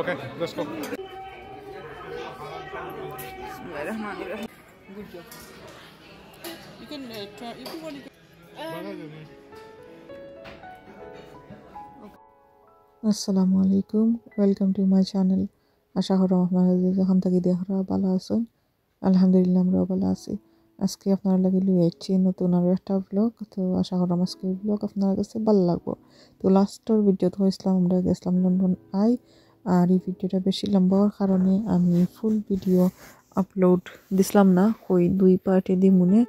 Okay, let's go. Bismillahirrahmanirrahim. Good job. You can try. If you want, you can. আসসালামু আলাইকুম, welcome to my channel. আশা করি আপনারা যখন থেকে দেখরা ভালো আছেন। আলহামদুলিল্লাহ আমরাও ভালো আছি। আজকে আপনারা লাগি লইছি নতুন আরও একটা ব্লগ। তো আশা করি আজকের ব্লগ আপনার কাছে ভালো লাগবে। তো লাস্টের ভিডিওতে হয়েছিলাম আমরা গেছিলাম লন্ডন আই, আর এই ভিডিওটা বেশি লম্বা হওয়ার কারণে আমি ফুল ভিডিও আপলোড দিছিলাম না, ওই 2 পার্টে দিই মনে।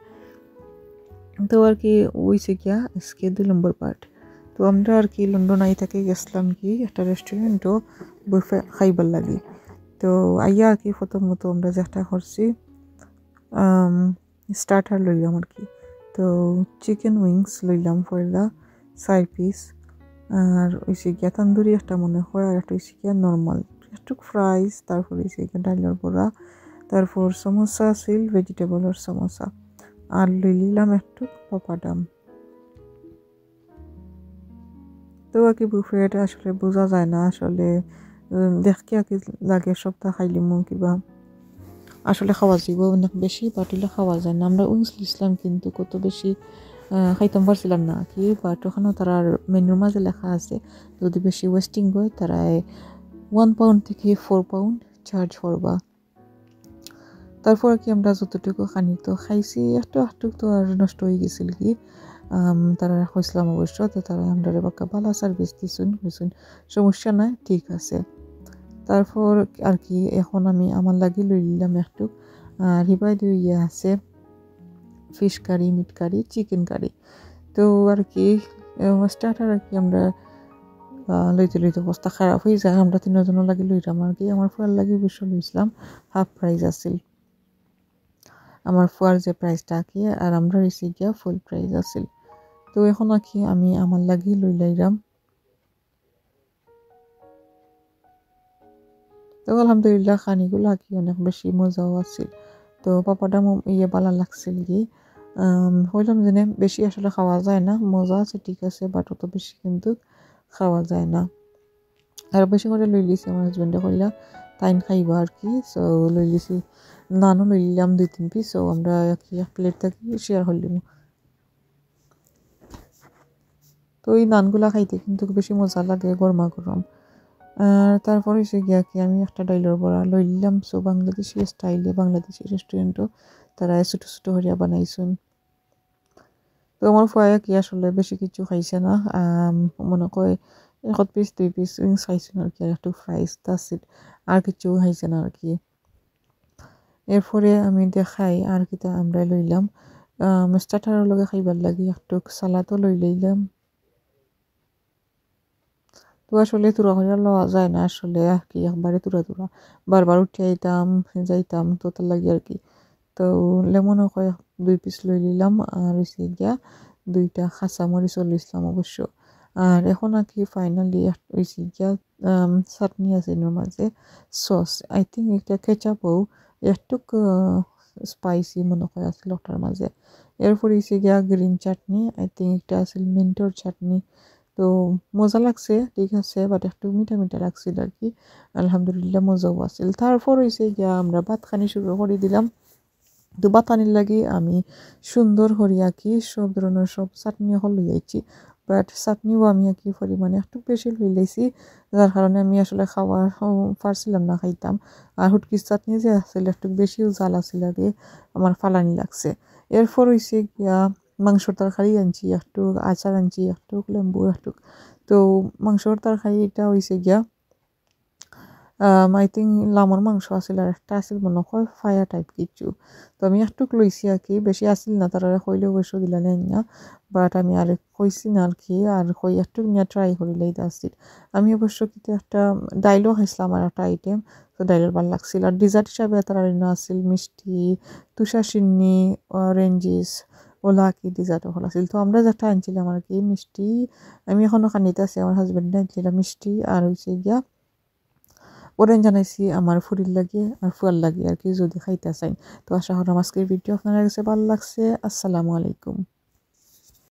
তো আর কি ওইছে গিয়া আজকে 2 নম্বর পার্ট। তো আমরা আর কি লন্ডন আই থেকে গেছিলাম কি একটা রেস্টুরেন্টও বুফে খাইবার লাগি। তো আইয়া আর কি প্রথমত আমরা যেটা করছি স্টার্টার লইলাম আর কি। তো চিকেন উইংস লইলাম পয়লা 4 পিস, আর ওইসে গিয়া তান্দুরি একটা মনে হয়, আর একটা হইছে গিয়া নর্মাল একটু ফ্রাইস, তারপর হইছে গিয়া ডাইলের বড়া, তারপর সমোসা ছিল ভেজিটেবলের সমোসা, আর লই নিলাম একটু পাপাডাম। তো আর কি বুফেটা আসলে বোঝা যায় না, আসলে দেখতে আর কি লাগে সপ্তাহ খাইলিমু কিবা আসলে খাওয়া যাব অনেক বেশি পাটিলে খাওয়া যায় না। আমরা উইংস লিসলাম কিন্তু কত বেশি খাইতাম পারছিলাম না কি, বাট ওখানেও তারা মেনুর মাঝে লেখা আছে যদি বেশি ওয়েস্টিং হয় তারা 1 পাউন্ড থেকে 4 পাউন্ড চার্জ করবা। তারপর কি আমরা যতটুকু খানি তো খাইছি, একটু তো আর নষ্ট হয়ে গেছিল কি, তারা হয়েছিলাম অবশ্য। তো তারা আমরা বাক্কা ভালো সার্ভিস দিছুন, হয়েছুন সমস্যা নাই, ঠিক আছে। তারপর আর কি এখন আমি আমার লাগি লই নিলাম একটু রিবাই দিয়ে আছে ফিশ কারি, মিট কারি, চিকেন কারি। তো আর কি স্টার্টার আর কি আমরা লইতে অবস্থা খারাপ হয়ে যায়। আমরা 3 জনের লাগি লইলাম আর কি। আমার ফুয়ার লাগি অবশ্য লইছিলাম হাফ প্রাইস আছিল, আমার ফুয়ার যে প্রাইসটা কি, আর আমরা রিসি গিয়া ফুল প্রাইস আছিল। তো এখন আর কি আমি আমার লাগি লই লাইলাম। তো আলহামদুলিল্লাহ খানিগুলো কি অনেক বেশি মজাও আছিল। তো পাপাটা ভালো লাগছিল কি, হইলাম যে বেশি আসলে খাওয়া যায় না, মজা আছে ঠিক আছে, বাট অত বেশি কিন্তু খাওয়া যায় না। আর বেশি করে লই লিছি আমার হাজবেন্ডে কইলা তাইন খাইবা আর কি। সো লই লিছি, নানও লই লিলাম 2-3 পিস। সো আমরা কি এক প্লেট থেকে শেয়ার করলিম। তো এই নানগুলা খাইতে কিন্তু বেশি মজা লাগে গরমা গরম। আর তারপর এসে গিয়া কি আমি একটা ডাইলের বড়া লই নিলাম। সো বাংলাদেশি স্টাইলে, বাংলাদেশি রেস্টুরেন্টও তারা ছোটো ছোটো হরিয়া বানাইছেন। তো আমার ফুয়ায়া কি আসলে বেশি কিছু খাইছে না, মনে করে 1 পিস 2 পিস উইংস খাইছেন আর কি, আর একটু ফ্রাইস, দ্যাটস ইট, আর কিছু খাইছে না আর কি। এরপরে আমি দেখাই আর কিটা আমরা লইলাম স্টার্টারের লগে খাইবার লাগি একটু সালাদও লই লইলাম। তো আসলে তুরা হইয়া লওয়া যায় না আসলে আর কি, একবারে তুরা বারবার উঠে যাইতাম তো তার লাগে আর কি। তো লেমনও কয়েক 2 পিস লই নিলাম, আর হইছে গিয়া 2টা খাঁচা মরিচও লইছিলাম অবশ্য। আর এখন আর কি ফাইনালি হইছে গিয়া চাটনি আছে এর মাঝে, সস আই থিঙ্ক একটা কেচাপও একটু স্পাইসি মনে হয় আছিল ওটার মাঝে। এরপর হইছে গিয়া গ্রিন চাটনি, আই থিঙ্ক একটা আছিল মিন্টর চাটনি। তো মজা লাগছে ঠিক আছে, বাট একটু মিঠা মিঠা লাগছিল আর কি। আলহামদুলিল্লাহ মজাও আছিল। তারপর হইছে গিয়া আমরা ভাত খানি শুরু করে দিলাম। তো বাতানির লাগি আমি সুন্দর হরিয়া কি সব ধরনের সব চাটনি লই আইছি, বাট চাটনিও আমি কি পরিমাণে একটু বেশি লই লাইছি, যার কারণে আমি আসলে খাওয়া পারছিলাম না, খাইতাম। আর হুটকির চাটনি যে আসলে একটু বেশিও জাল আছিল আগে, আমার ফালানি লাগছে। এরপর হইছে গিয়া মাংসর তরকারি আনছি একটু, আচার আনছি একটু, লেম্বু একটু। তো মাংসর তরকারি এটা হইছে গিয়া আই থিঙ্ক লামর মাংস আছিল, আর একটা আছিল মনে হয় ফায়া টাইপ কিছু। তো আমি একটু লইছি আর কি, বেশি আসিল না, তারা কইলে অবশ্য দিলা নেই না, বাট আমি আর কইছি না আর কি, আর কই একটু নিয়ে ট্রাই করিলেই আসছিল। আমি অবশ্য কিন্তু একটা ডাইলও খাইছিলাম আর একটা আইটেম, তো ডাইলের ভালো লাগছিল। আর ডিজার্ট হিসাবে তারা আসছিল মিষ্টি, তুষার সিন্নি, অরেঞ্জিস, ওলা কি ডিজার্টও ভালো আছিল। তো আমরা যেটা আনছিলাম আর কি মিষ্টি, আমি এখনও খানিতে আছি, আমার হাজবেন্ডে আনছিলাম মিষ্টি, আর হইছে গিয়া ওরেন জানাইছি আমার ফুরির লাগে আর ফুয়ার লাগে আর কি যদি খাইতে চাই। তো আশা করি আজকের ভিডিও আপনার কাছে ভালো লাগছে। আসসালামু আলাইকুম।